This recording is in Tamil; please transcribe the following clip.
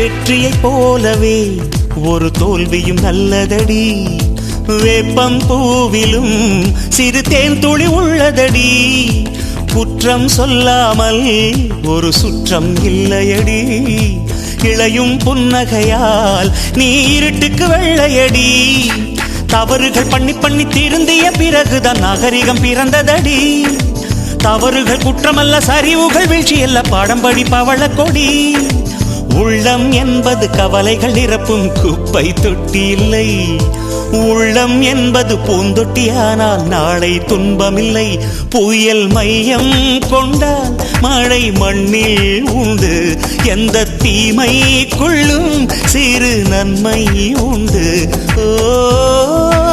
வெற்றியைப் போலவே ஒரு தோல்வியும் நல்லதடி. வேப்பம் பூவிலும் சிறு தேன் துளி உள்ளதடி. குற்றம் சொல்லாமல் ஒரு சுற்றம் இல்லையடி. இளையும் புன்னகையால் நீ இருட்டுக்கு வெள்ளையடி. தவறுகள் பண்ணி பண்ணி திருந்திய பிறகுதான் நாகரிகம் பிறந்ததடி. தவறுகள் குற்றமல்ல, சரிவுகள் வீழ்ச்சியல்ல, பாடம்படி பவள கொடி. உள்ளம் என்பது கவலைகள் நிரப்பும் குப்பை தொட்டி இல்லை. உள்ளம் என்பது பூந்தொட்டியானால் நாளை துன்பமில்லை. புயல் மையம் கொண்டால் மழை மண்ணில் உண்டு. எந்த தீமைக்குள்ளும் சிறு நன்மை உண்டு. ஓ